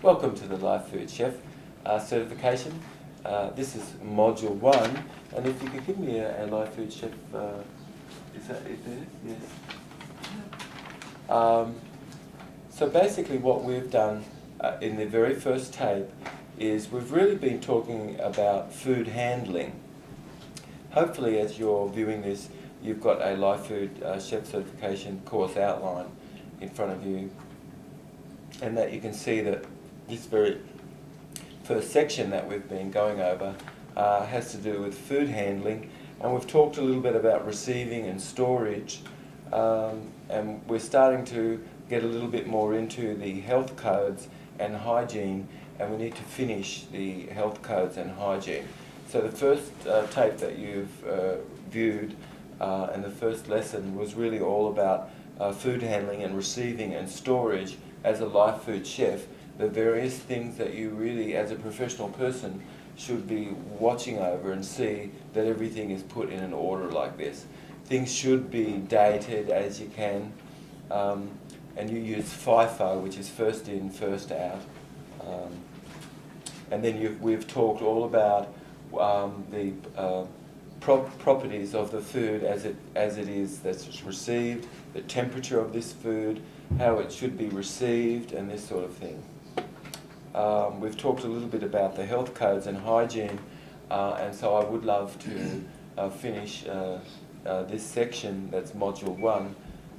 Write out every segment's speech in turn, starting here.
Welcome to the Lifefood Chef certification. This is Module 1, and if you could give me a Lifefood Chef, is that it there? Yes. So basically what we've done in the very first tape is we've really been talking about food handling. Hopefully as you're viewing this, you've got a Lifefood Chef certification course outline in front of you, and that you can see that this very first section that we've been going over has to do with food handling, and we've talked a little bit about receiving and storage, and we're starting to get a little bit more into the health codes and hygiene, and we need to finish the health codes and hygiene. So the first tape that you've viewed and the first lesson was really all about food handling and receiving and storage as a life food chef, the various things that you really, as a professional person, should be watching over and see that everything is put in an order like this. Things should be dated as you can, and you use FIFO, which is first in, first out. And then we've talked all about the properties of the food as it is that's received, the temperature of this food, how it should be received, and this sort of thing. We've talked a little bit about the health codes and hygiene, and so I would love to finish this section, that's Module 1,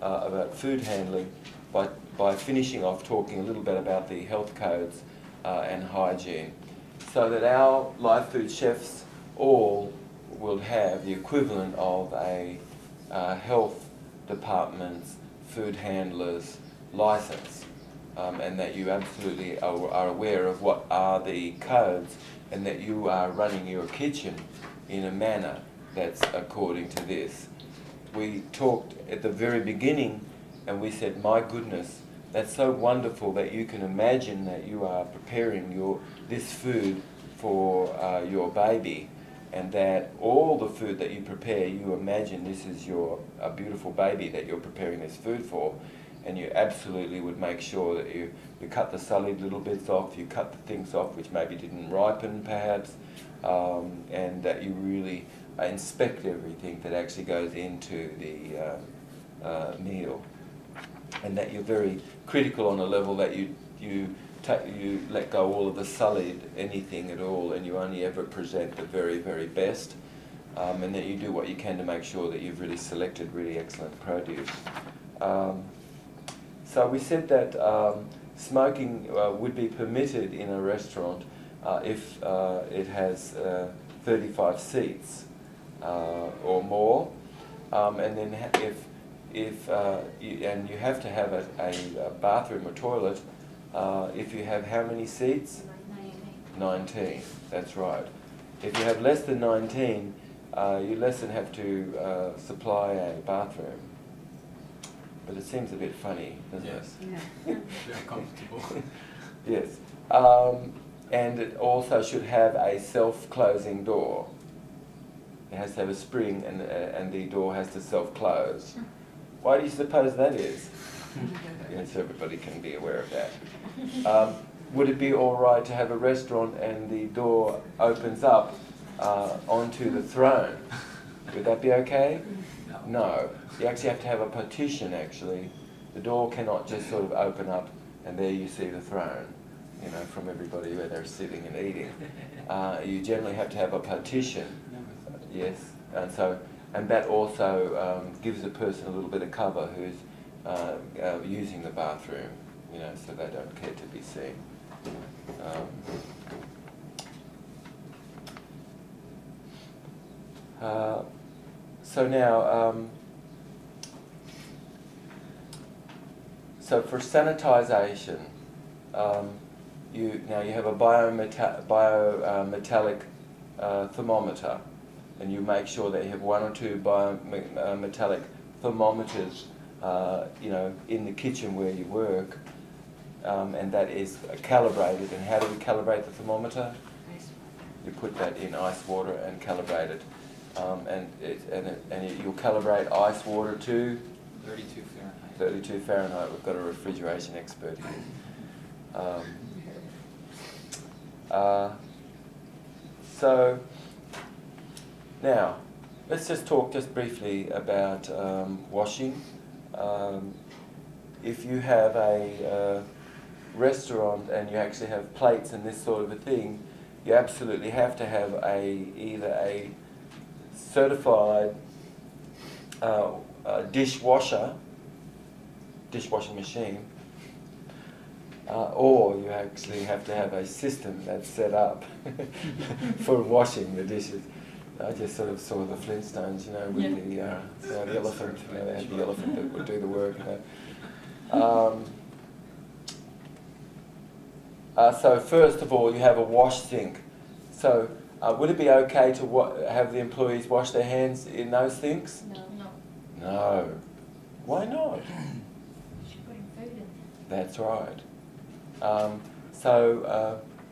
about food handling, by finishing off talking a little bit about the health codes and hygiene, so that our life food chefs all will have the equivalent of a health department's food handler's license, and that you absolutely are aware of what are the codes, and that you are running your kitchen in a manner that's according to this. We talked at the very beginning and we said, my goodness, that's so wonderful that you can imagine that you are preparing this food for your baby, and that all the food that you prepare, you imagine this is a beautiful baby that you're preparing this food for, and you absolutely would make sure that you cut the sullied little bits off, you cut the things off which maybe didn't ripen perhaps, and that you really inspect everything that actually goes into the meal, and that you're very critical on a level that you let go all of the sullied anything at all, and you only ever present the very, very best, and that you do what you can to make sure that you've really selected really excellent produce. So we said that smoking would be permitted in a restaurant if it has 35 seats or more, and then and you have to have a bathroom or toilet if you have how many seats? 19. That's right. If you have less than 19, you less than have to supply a bathroom. But it seems a bit funny, doesn't it? Yeah. Very comfortable. Yes. And it also should have a self-closing door. It has to have a spring, and the door has to self-close. Why do you suppose that is? Yes, everybody can be aware of that. Would it be all right to have a restaurant and the door opens up onto the throne? Would that be okay? No. You actually have to have a partition, actually. The door cannot just sort of open up and there you see the throne, you know, from everybody where they're sitting and eating. You generally have to have a partition. Yes. And that also gives the person a little bit of cover who's using the bathroom, you know, so they don't care to be seen. So now, so for sanitization, you have a biometallic thermometer, and you make sure that you have 1 or 2 biometallic thermometers, you know, in the kitchen where you work, and that is calibrated. And how do we calibrate the thermometer? You put that in ice water and calibrate it, and you'll calibrate ice water to 32 Fahrenheit. 32 Fahrenheit. We've got a refrigeration expert here. So now let's just talk just briefly about washing. If you have a restaurant and you actually have plates and this sort of a thing, you absolutely have to have either a certified dishwashing machine, or you actually have to have a system that's set up for washing the dishes. I just sort of saw the Flintstones, you know, with the elephant. You know, they had the elephant that would do the work. You know. So first of all, you have a wash sink. So would it be okay to have the employees wash their hands in those sinks? No. No. Why not? She's putting food in That's right.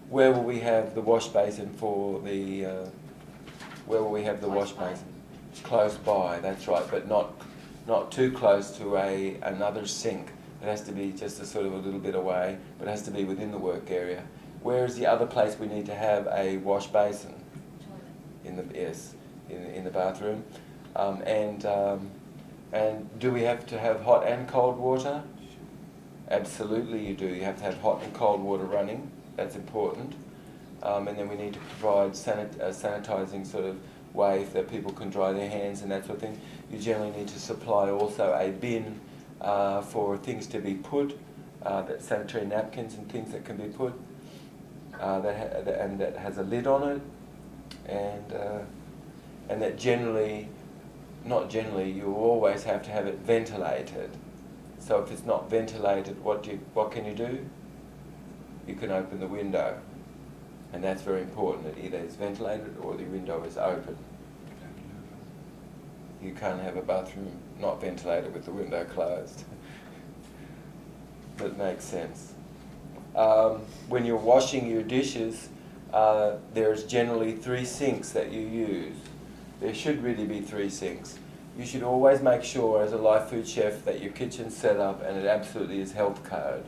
Where will we have the wash basin for the? Where will we have the wash basin? Close by. That's right, but not too close to another sink. It has to be just a sort of a little bit away, but it has to be within the work area. Where is the other place we need to have a wash basin? Toilet. In the bathroom. And do we have to have hot and cold water? Absolutely you do. You have to have hot and cold water running. That's important. And then we need to provide sanitizing sort of way that people can dry their hands and that sort of thing. You generally need to supply also a bin for things to be put, that sanitary napkins and things that can be put, and that has a lid on it, and that you always have to have it ventilated. So if it's not ventilated, what can you do? You can open the window, and that's very important. That either it's ventilated or the window is open. You can't have a bathroom not ventilated with the window closed. That makes sense. When you're washing your dishes, there's generally 3 sinks that you use. There should really be 3 sinks. You should always make sure as a Lifefood chef that your kitchen's set up and it absolutely is health code.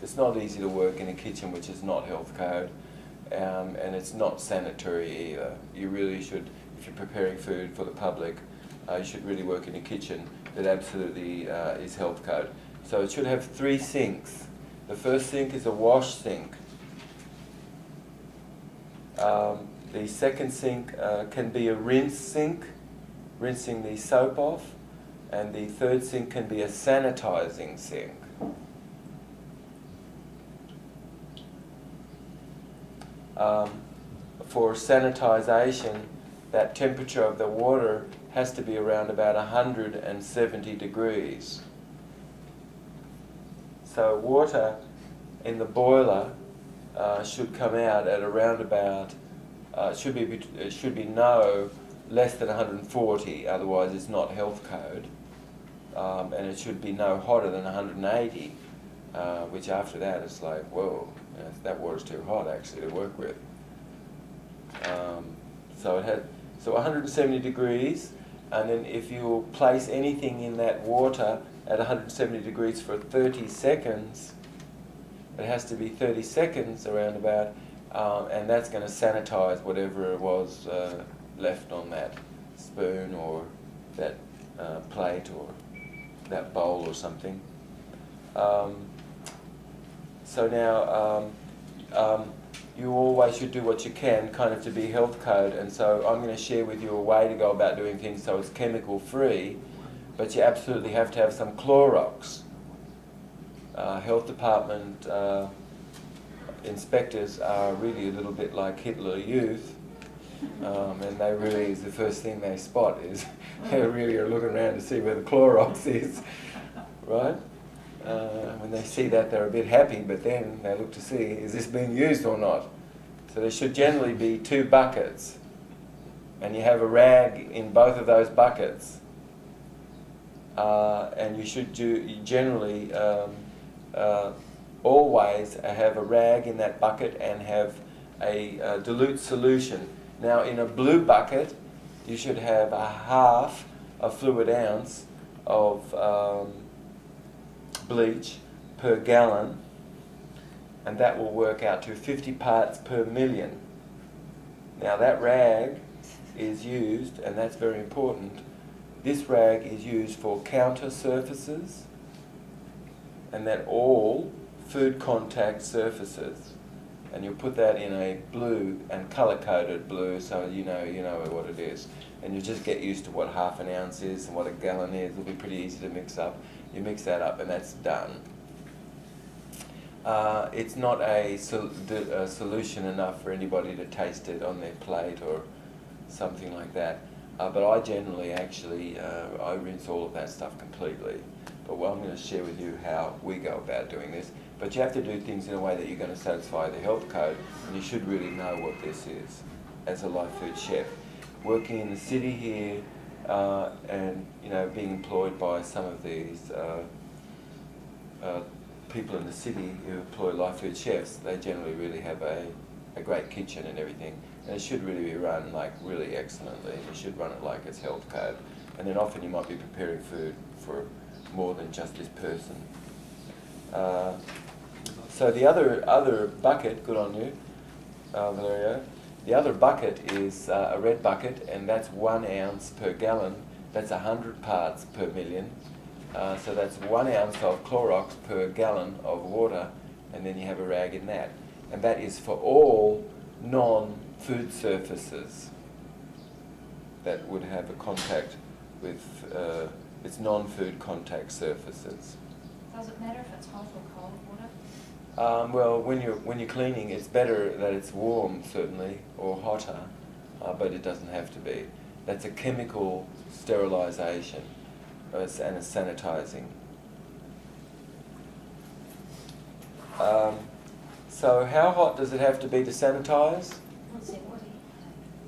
It's not easy to work in a kitchen which is not health code, and it's not sanitary either. You really should, if you're preparing food for the public, you should really work in a kitchen that absolutely is health code. So it should have 3 sinks. The first sink is a wash sink. The second sink can be a rinse sink, rinsing the soap off, and the third sink can be a sanitizing sink. For sanitization, that temperature of the water has to be around about 170 degrees. So water in the boiler should come out at around about, should be no less than 140, otherwise it's not health code. And it should be no hotter than 180, which after that it's like, whoa, that water's too hot actually to work with. So 170 degrees, and then if you place anything in that water at 170 degrees for 30 seconds, it has to be 30 seconds around about, and that's going to sanitize whatever it was left on that spoon or that plate or that bowl or something. So now you always should do what you can kind of to be health code, and so I'm going to share with you a way to go about doing things so it's chemical free, but you absolutely have to have some Clorox. Health department inspectors are really a little bit like Hitler Youth, and they really, is the first thing they spot is they really are looking around to see where the Clorox is, right? When they see that, they're a bit happy, but then they look to see, is this being used or not? So there should generally be 2 buckets, and you have a rag in both of those buckets, and you should generally always have a rag in that bucket and have a dilute solution. Now in a blue bucket, you should have a half a fluid ounce of bleach per gallon, and that will work out to 50 parts per million. Now that rag is used, and that's very important, this rag is used for counter surfaces and then all food contact surfaces. And you'll put that in a blue and colour-coded blue, so you know what it is. And you just get used to what half an ounce is and what a gallon is. It'll be pretty easy to mix up. You mix that up and that's done. It's not a solution enough for anybody to taste it on their plate or something like that. But I generally actually, I rinse all of that stuff completely. But well, I'm going to share with you how we go about doing this. But you have to do things in a way that you're going to satisfy the health code, and you should really know what this is as a life food chef. Working in the city here, and being employed by some of these people in the city who employ life food chefs, they generally really have a great kitchen and everything, and it should really be run like really excellently. You should run it like it's health code, and then often you might be preparing food for more than just this person. So the other bucket, good on you, Valerio. The other bucket is a red bucket, and that's 1 ounce per gallon. That's 100 parts per million. So that's 1 ounce of Clorox per gallon of water, and then you have a rag in that. And that is for all non-food surfaces that would have a contact with its non-food contact surfaces. Does it matter if it's hot or cold water? Well, when you're cleaning, it's better that it's warm, certainly, or hotter, but it doesn't have to be. That's a chemical sterilisation and a sanitising. So how hot does it have to be to sanitise?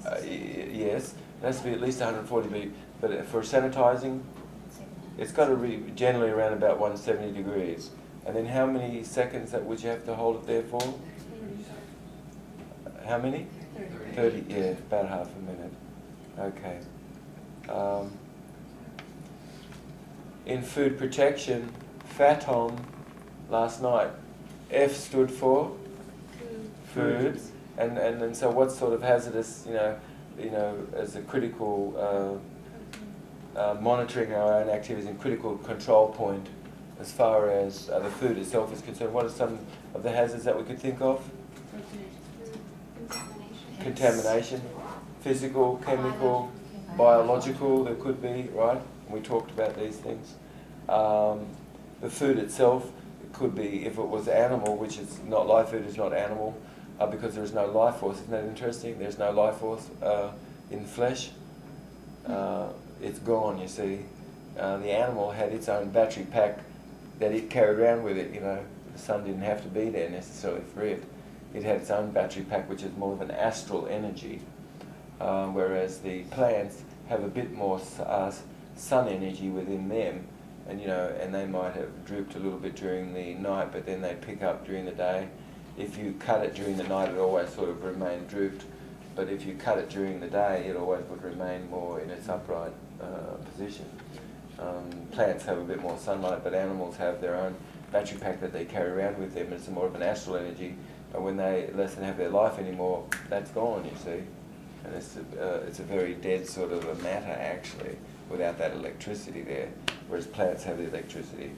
Yes, it has to be at least 140 degrees, but for sanitising, it's got to be generally around about 170 degrees. And then how many seconds would you have to hold it there for? How many? 30, yeah, about half a minute. Okay. In food protection, FATOM last night, F stood for? Food. And so what's sort of hazardous, as a critical monitoring our own activities and critical control point as far as the food itself is concerned? What are some of the hazards that we could think of? Contamination, physical, chemical, biological, there could be, right? We talked about these things. The food itself, it could be, if it was animal, which is not, live food is not animal, because there is no life force. Isn't that interesting? There's no life force in flesh. It's gone, you see. The animal had its own battery pack that it carried around with it, The sun didn't have to be there necessarily for it. It had its own battery pack, which is more of an astral energy, whereas the plants have a bit more sun energy within them, and they might have drooped a little bit during the night, but then they pick up during the day. If you cut it during the night, it always sort of remained drooped, but if you cut it during the day, it always would remain more in its upright position. Plants have a bit more sunlight, but animals have their own battery pack that they carry around with them. It's more of an astral energy, and when they less than have their life anymore, that's gone, you see. And it's a very dead sort of a matter, actually, without that electricity there, whereas plants have the electricity.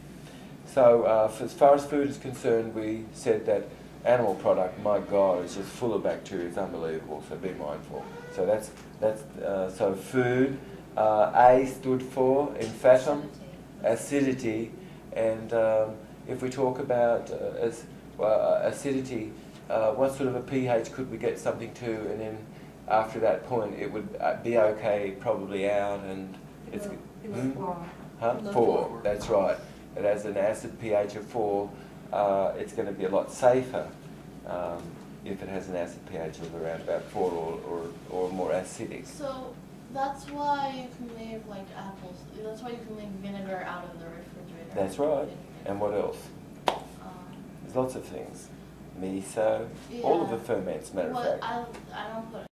So as far as food is concerned, we said that animal product, my God, is just full of bacteria. It's unbelievable, so be mindful. So that's so food. A stood for, in FATOM, acidity, and if we talk about acidity, what sort of a pH could we get something to, and then after that point it would be okay, probably out, and it's... Huh? 4, that's right. It has an acid pH of 4, it's going to be a lot safer if it has an acid pH of around about 4 or more acidic. So that's why you can make like apples. That's why you can make vinegar out of the refrigerator. That's right. And what else? There's lots of things. Miso, all of the ferments, matter of fact. I don't put